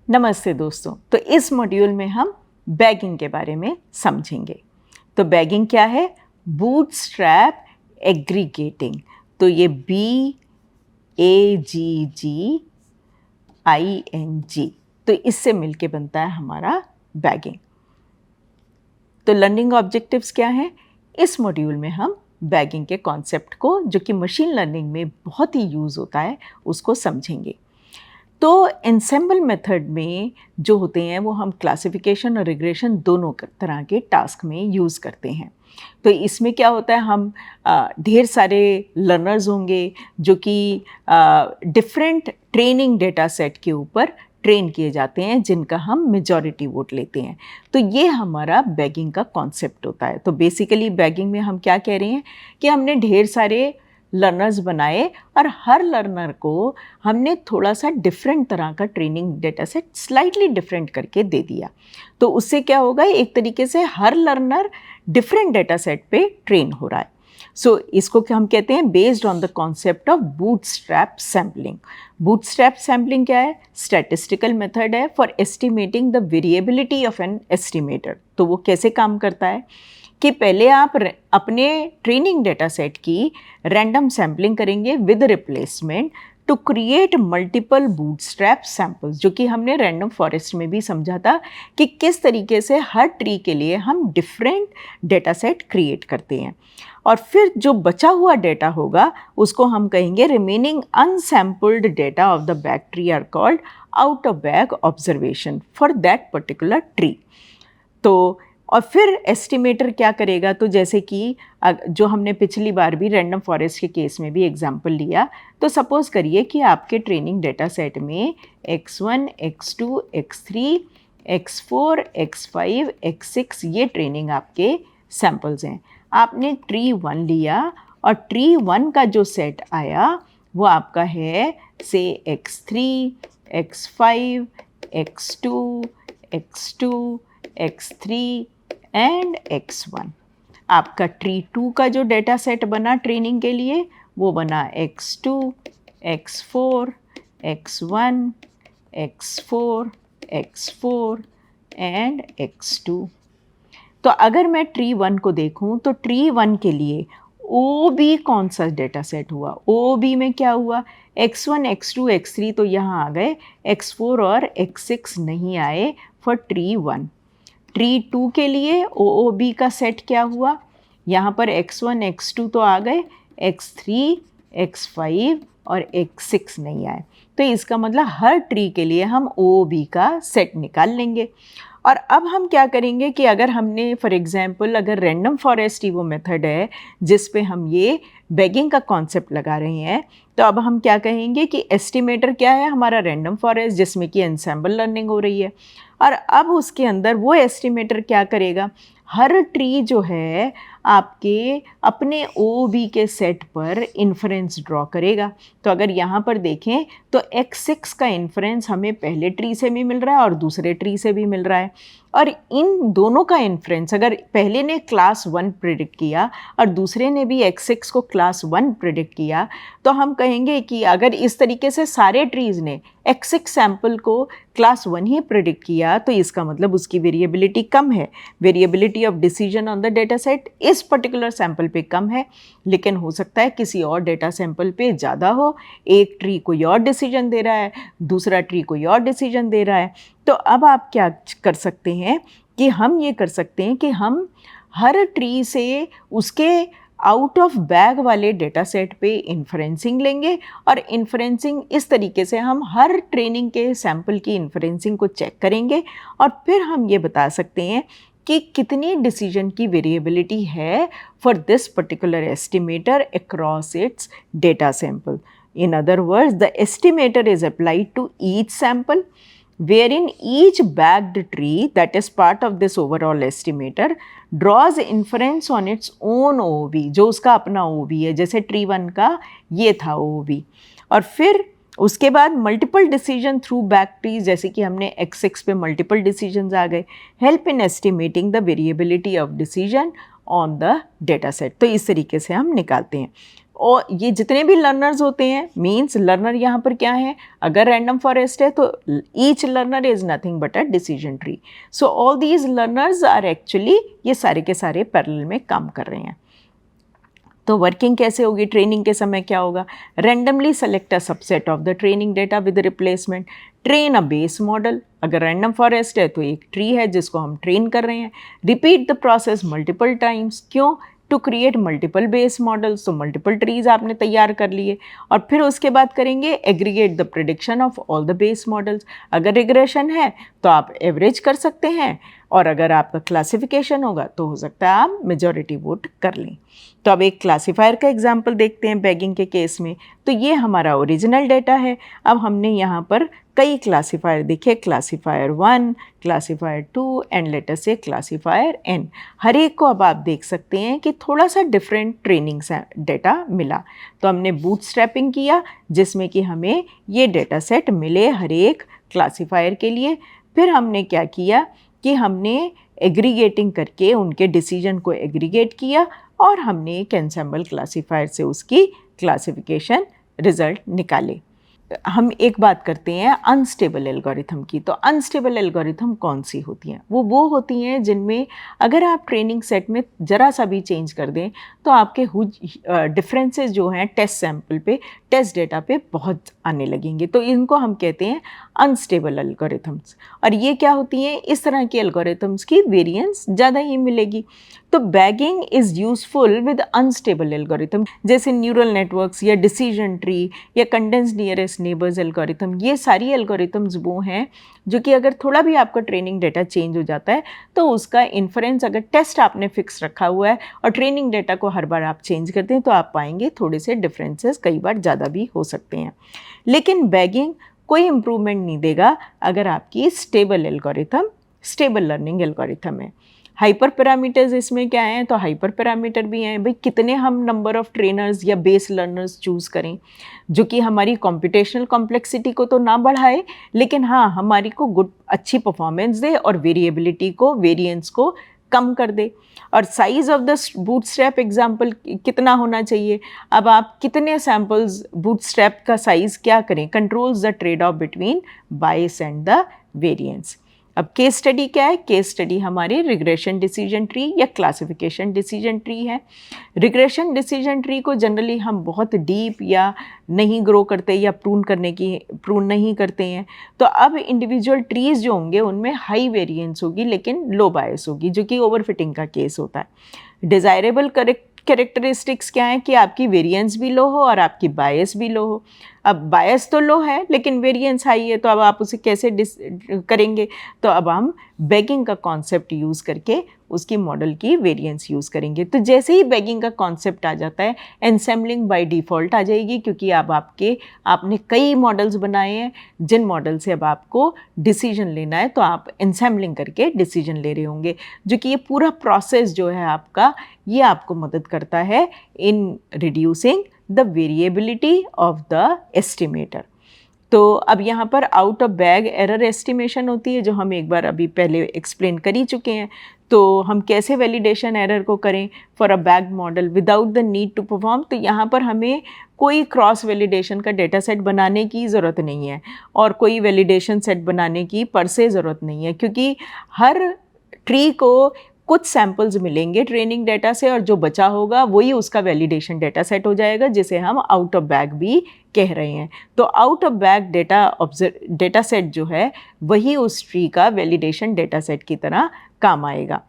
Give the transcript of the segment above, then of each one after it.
नमस्ते दोस्तों। तो इस मॉड्यूल में हम बैगिंग के बारे में समझेंगे। तो बैगिंग क्या है? Bootstrap aggregating. तो ये BAGGING, तो इससे मिलके बनता है हमारा बैगिंग। तो लर्निंग ऑब्जेक्टिव्स क्या हैं? इस मॉड्यूल में हम बैगिंग के कॉन्सेप्ट को, जो कि मशीन लर्निंग में बहुत ही यूज़ होता है, उसको समझेंगे। तो एंसेम्बल मेथड में जो होते हैं वो हम क्लासिफिकेशन और रिग्रेशन दोनों तरह के टास्क में यूज़ करते हैं। तो इसमें क्या होता है, हम ढेर सारे लर्नर्स होंगे जो कि डिफरेंट ट्रेनिंग डेटा सेट के ऊपर ट्रेन किए जाते हैं, जिनका हम मेजॉरिटी वोट लेते हैं। तो ये हमारा बैगिंग का कॉन्सेप्ट होता है। तो बेसिकली बैगिंग में हम क्या कह रहे हैं कि हमने ढेर सारे लर्नर्स बनाए और हर लर्नर को हमने थोड़ा सा डिफरेंट तरह का training data set slightly different करके दे दिया। तो उससे क्या होगा, एक तरीके से हर लर्नर डिफरेंट डेटा सेट पे ट्रेन हो रहा है। सो इसको क्या हम कहते हैं, based on the concept of bootstrap sampling. Bootstrap sampling क्या है? स्टैटिस्टिकल मेथड है for estimating the variability of an estimator. तो वो कैसे काम करता है कि पहले आप अपने ट्रेनिंग डेटा सेट की रैंडम सैम्पलिंग करेंगे with replacement to create multiple bootstrap samples, जो कि हमने रैंडम फॉरेस्ट में भी समझा था कि किस तरीके से हर ट्री के लिए हम डिफरेंट डेटा सेट क्रिएट करते हैं। और फिर जो बचा हुआ डेटा होगा उसको हम कहेंगे remaining unsampled data of the bag tree are called out of bag observation for that particular tree. तो और फिर एस्टिमेटर क्या करेगा, तो जैसे कि जो हमने पिछली बार भी रैंडम फॉरेस्ट के केस में भी एग्जांपल लिया, तो सपोज करिए कि आपके ट्रेनिंग डेटा सेट में x1, x2, x3, x4, x5, x6 ये ट्रेनिंग आपके सैम्पल्स हैं। आपने ट्री 1 लिया और ट्री 1 का जो सेट आया वो आपका है से x3, x5, x2, x2, x3 and x1। आपका ट्री 2 का जो डेटा सेट बना ट्रेनिंग के लिए वो बना x2, x4, x1, x4, x4 and x2। तो अगर मैं ट्री 1 को देखूं तो ट्री 1 के लिए OB कौन सा डेटा सेट हुआ? OB में क्या हुआ? x1, x2, x3 तो यहाँ आ गए, x4 और x6 नहीं आए फॉर ट्री 1। ट्री 2 के लिए OOB का सेट क्या हुआ? यहाँ पर x1, x2 तो आ गए, x3, x5 और x6 नहीं आए। तो इसका मतलब हर ट्री के लिए हम OOB का सेट निकाल लेंगे। और अब हम क्या करेंगे कि अगर हमने फॉर एग्जांपल अगर रैंडम फॉरेस्ट ही वो मेथड है जिस पे हम ये बैगिंग का कॉन्सेप्ट लगा रहे हैं, तो अब हम क्या कहेंगे कि एस्टिमेटर क्या है? हमारा रैंडम फॉरेस्ट जिसमें कि एंसेम्बल लर्निंग हो रही है। और अब उसके अंदर वो एस्टिमेटर क्या करेगा? हर ट्री जो है आपके अपने OOB के सेट पर इन्फ्रेंस ड्रॉ करेगा। तो अगर यहाँ पर देखें तो x6 का इन्फ्रेंस हमें पहले ट्री से भी मिल रहा है और दूसरे ट्री से भी मिल रहा है। और इन दोनों का इन्फ्रेंस अगर पहले ने क्लास 1 प्रिडिक्ट किया और दूसरे ने भी x6 को क्लास 1 प्रिडिक्ट किया, तो हम कहेंगे कि अगर इस तरीके से सारे ट्रीज़ ने x6 सैम्पल को क्लास 1 ही प्रिडिक्ट किया तो इसका मतलब उसकी वेरिएबिलिटी कम है। Variability of decision on the data set इस पर्टिकुलर सैम्पल पे कम है, लेकिन हो सकता है किसी और डेटा सैम्पल पे ज़्यादा हो। एक ट्री कोई और डिसीजन दे रहा है, दूसरा ट्री कोई और डिसीजन दे रहा है। तो अब आप क्या कर सकते हैं कि हम ये कर सकते हैं कि हम हर ट्री से उसके आउट ऑफ बैग वाले डेटा सेट पे इन्फ्रेंसिंग लेंगे और इन्फ्रेंसिंग इस तरीके से हम हर ट्रेनिंग के सैम्पल की इन्फ्रेंसिंग को चेक करेंगे और फिर हम ये बता सकते हैं कि कितनी डिसीजन की वेरिएबिलिटी है for this particular estimator across its data sample. In other words, the estimator is applied to each sample wherein each bagged tree that is part of this overall estimator draws inference on its own OOB, जो उसका अपना OOB है। जैसे tree 1 का ये था OOB। और फिर उसके बाद multiple decision through back trees, जैसे कि हमने x6 पे मल्टीपल डिसीजन आ गए, help in estimating the variability of decision on the data set. तो इस तरीके से हम निकालते हैं। और ये जितने भी लर्नर्स होते हैं, मीन्स लर्नर यहाँ पर क्या है, अगर रैंडम फॉरेस्ट है तो each learner is nothing but a decision tree. So all these learners are actually, ये सारे के सारे पैरेलल में काम कर रहे हैं. तो वर्किंग कैसे होगी, ट्रेनिंग के समय क्या होगा, randomly select a subset of the training data with replacement, train a base model. अगर रैंडम फॉरेस्ट है तो एक ट्री है जिसको हम ट्रेन कर रहे हैं. Repeat the process multiple times. क्यों, to create multiple base models. तो मल्टीपल ट्रीज आपने तैयार कर लिए और फिर उसके बाद करेंगे aggregate the prediction of all the base models. अगर रिग्रेशन है तो आप एवरेज कर सकते हैं, और अगर आपका क्लासिफिकेशन होगा तो हो सकता है आप मेजॉरिटी वोट कर लें. तो अब एक क्लासीफायर का एग्जाम्पल देखते हैं बैगिंग के केस में. तो ये हमारा ओरिजिनल डेटा है. अब हमने यहाँ पर कई क्लासीफायर देखे, classifier 1, classifier 2 and let us से क्लासीफायर n. हर एक को अब आप देख सकते हैं कि थोड़ा सा डिफरेंट ट्रेनिंग डेटा मिला. तो हमने बूटस्ट्रैपिंग किया जिसमें कि हमें ये डेटा सेट मिले हर एक क्लासीफायर के लिए. फिर हमने क्या किया कि हमने एग्रीगेटिंग करके उनके डिसीजन को एग्रीगेट किया और हमने एक एंसेम्बल क्लासीफायर से उसकी क्लासिफिकेशन रिजल्ट निकाले. हम एक बात करते हैं अनस्टेबल एल्गोरिथम की. तो अनस्टेबल एल्गोरिथम कौन सी होती हैं, वो होती हैं जिनमें अगर आप ट्रेनिंग सेट में ज़रा सा भी चेंज कर दें तो आपके डिफरेंसेस जो हैं टेस्ट सैम्पल पे, टेस्ट डेटा पे बहुत आने लगेंगे. तो इनको हम कहते हैं अनस्टेबल एल्गोरिथम्स. और ये क्या होती हैं, इस तरह की एल्गोरिथम्स की वेरिएंस ज़्यादा ही मिलेगी. तो bagging is useful with unstable algorithm, जैसे न्यूरल नेटवर्क्स या डिसीजन ट्री या कंडेंस्ड नियरेस्ट नेबर्स एल्गोरिथम. ये सारी एल्गोरिथम्स वो हैं जो कि अगर थोड़ा भी आपका ट्रेनिंग डेटा चेंज हो जाता है तो उसका इन्फरेंस, अगर टेस्ट आपने फिक्स रखा हुआ है और ट्रेनिंग डेटा को हर बार आप चेंज करते हैं तो आप पाएंगे थोड़े से डिफरेंसेस कई बार ज़्यादा भी हो सकते हैं. लेकिन बैगिंग कोई इम्प्रूवमेंट नहीं देगा अगर आपकी stable algorithm, stable learning algorithm है. हाइपर पैरामीटर्स इसमें क्या हैं, तो हाइपर पैरामीटर भी हैं भाई, कितने हम नंबर ऑफ़ ट्रेनर्स या बेस लर्नर्स चूज़ करें जो कि हमारी कॉम्पिटेशनल कॉम्प्लेक्सिटी को तो ना बढ़ाए लेकिन हाँ हमारी को अच्छी परफॉर्मेंस दे और वेरिएबिलिटी को, वेरिएंस को कम कर दे. और size of the bootstrap example कितना होना चाहिए. अब आप कितने सैम्पल्स, बूटस्ट्रैप का साइज़ क्या करें, controls the trade off between bias and the variance. अब केस स्टडी क्या है, केस स्टडी हमारी रिग्रेशन डिसीजन ट्री या क्लासिफिकेशन डिसीजन ट्री है. रिग्रेशन डिसीजन ट्री को जनरली हम बहुत डीप या नहीं ग्रो करते या प्रून नहीं करते हैं. तो अब इंडिविजुअल ट्रीज़ जो होंगे उनमें हाई वेरिएंस होगी लेकिन लो बायस होगी, जो कि ओवरफिटिंग का केस होता है. डिज़ायरेबल कैरेक्टरिस्टिक्स क्या है कि आपकी वेरिएंस भी लो हो और आपकी बायस भी लो हो. अब बायस तो लो है लेकिन वेरिएंस हाई है, तो अब आप उसे कैसे करेंगे. तो अब हम बैगिंग का कॉन्सेप्ट यूज़ करके उसकी मॉडल की वेरिएंस यूज़ करेंगे. तो जैसे ही बैगिंग का कॉन्सेप्ट आ जाता है एनसेम्बलिंग बाय डिफ़ॉल्ट आ जाएगी, क्योंकि अब आपने कई मॉडल्स बनाए हैं जिन मॉडल से अब आपको डिसीजन लेना है, तो आप एनसेम्बलिंग करके डिसीजन ले रहे होंगे, जो कि ये पूरा प्रोसेस जो है आपका, ये आपको मदद करता है in reducing the variability of the estimator. तो अब यहाँ पर out of bag error estimation होती है जो हम एक बार अभी पहले एक्सप्लेन कर ही चुके हैं. तो हम कैसे वैलिडेशन एरर को करें for a bag model without the need to perform. तो यहाँ पर हमें कोई क्रॉस वैलिडेशन का डेटा सेट बनाने की ज़रूरत नहीं है और कोई वैलिडेशन सेट बनाने की पर से ज़रूरत नहीं है, क्योंकि हर ट्री को कुछ सैम्पल्स मिलेंगे ट्रेनिंग डेटा से और जो बचा होगा वही उसका वैलिडेशन डेटा सेट हो जाएगा, जिसे हम आउट ऑफ बैग भी कह रहे हैं. तो out of bag data set जो है वही उस ट्री का वैलिडेशन डेटा सेट की तरह काम आएगा.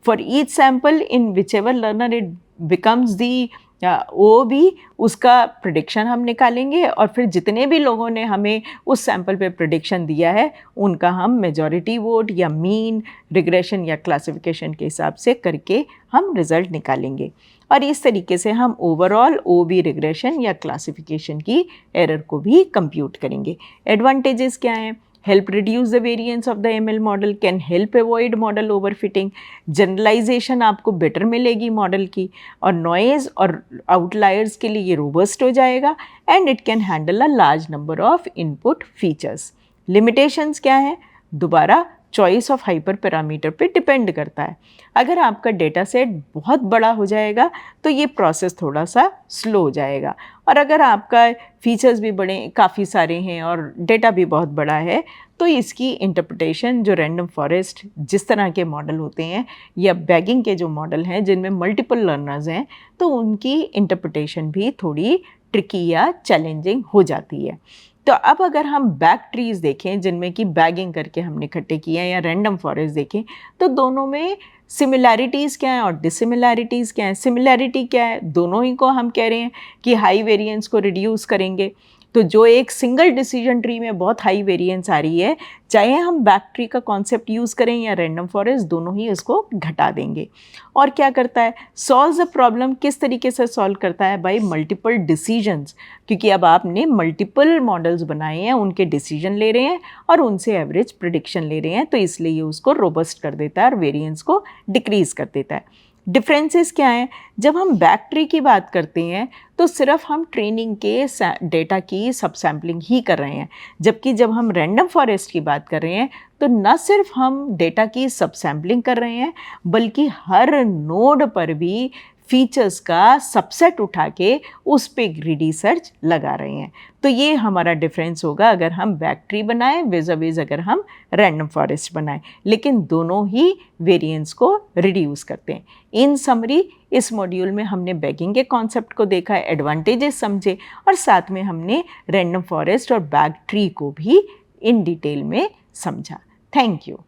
For each sample in which ever learner it becomes the, वो भी उसका प्रेडिक्शन हम निकालेंगे और फिर जितने भी लोगों ने हमें उस सैम्पल पे प्रेडिक्शन दिया है उनका हम मेजॉरिटी वोट या मीन, रिग्रेशन या क्लासिफिकेशन के हिसाब से करके हम रिज़ल्ट निकालेंगे. और इस तरीके से हम ओवरऑल OB रिग्रेशन या क्लासिफिकेशन की एरर को भी कंप्यूट करेंगे. एडवांटेजेस क्या हैं, help reduce the variance of the ML model, can help avoid model overfitting, generalisation आपको बेटर मिलेगी मॉडल की, और नॉइज़ और आउटलायर्स के लिए ये रोबस्ट हो जाएगा, and it can handle a large number of input features. Limitations क्या हैं, दोबारा चॉइस ऑफ हाइपर पैरामीटर पे डिपेंड करता है। अगर आपका डेटा सेट बहुत बड़ा हो जाएगा तो ये प्रोसेस थोड़ा सा स्लो हो जाएगा, और अगर आपका फीचर्स भी बड़े काफ़ी सारे हैं और डेटा भी बहुत बड़ा है तो इसकी इंटरप्रिटेशन, जो रैंडम फॉरेस्ट जिस तरह के मॉडल होते हैं या बैगिंग के जो मॉडल हैं जिनमें मल्टीपल लर्नर्स हैं, तो उनकी इंटरप्रिटेशन भी थोड़ी ट्रिकी या चैलेंजिंग हो जाती है। तो अब अगर हम बैग ट्रीज़ देखें जिनमें कि बैगिंग करके हमने इकट्ठे किए हैं, या रैंडम फॉरेस्ट देखें, तो दोनों में सिमिलैरिटीज़ क्या हैं और डिसिमिलैरिटीज़ क्या हैं। सिमिलैरिटी क्या है, दोनों ही को हम कह रहे हैं कि हाई वेरिएंस को रिड्यूस करेंगे। तो जो एक सिंगल डिसीजन ट्री में बहुत हाई वेरिएंस आ रही है, चाहे हम बैग ट्री का कॉन्सेप्ट यूज़ करें या रैंडम फॉरेस्ट, दोनों ही उसको घटा देंगे। और क्या करता है, सॉल्व द प्रॉब्लम किस तरीके से सॉल्व करता है, बाय मल्टीपल डिसीजंस, क्योंकि अब आपने मल्टीपल मॉडल्स बनाए हैं, उनके डिसीजन ले रहे हैं और उनसे एवरेज प्रिडिक्शन ले रहे हैं, तो इसलिए ये उसको रोबस्ट कर देता है और वेरिएंस को डिक्रीज़ कर देता है। डिफरेंसेस क्या हैं, जब हम बैग ट्री की बात करते हैं तो सिर्फ हम ट्रेनिंग के डेटा की सब सैम्पलिंग ही कर रहे हैं, जबकि जब हम रैंडम फॉरेस्ट की बात कर रहे हैं तो न सिर्फ हम डेटा की सब सैम्पलिंग कर रहे हैं, बल्कि हर नोड पर भी फीचर्स का सबसेट उठा के उस पे ग्रीडी सर्च लगा रहे हैं। तो ये हमारा डिफरेंस होगा अगर हम बैग ट्री बनाएं विज़ अगर हम रैंडम फॉरेस्ट बनाएं, लेकिन दोनों ही वेरिएंस को रिड्यूस करते हैं। इन समरी, इस मॉड्यूल में हमने बैगिंग के कॉन्सेप्ट को देखा, एडवांटेजेस समझे, और साथ में हमने रैंडम फॉरेस्ट और बैग ट्री को भी इन डिटेल में समझा। Thank you.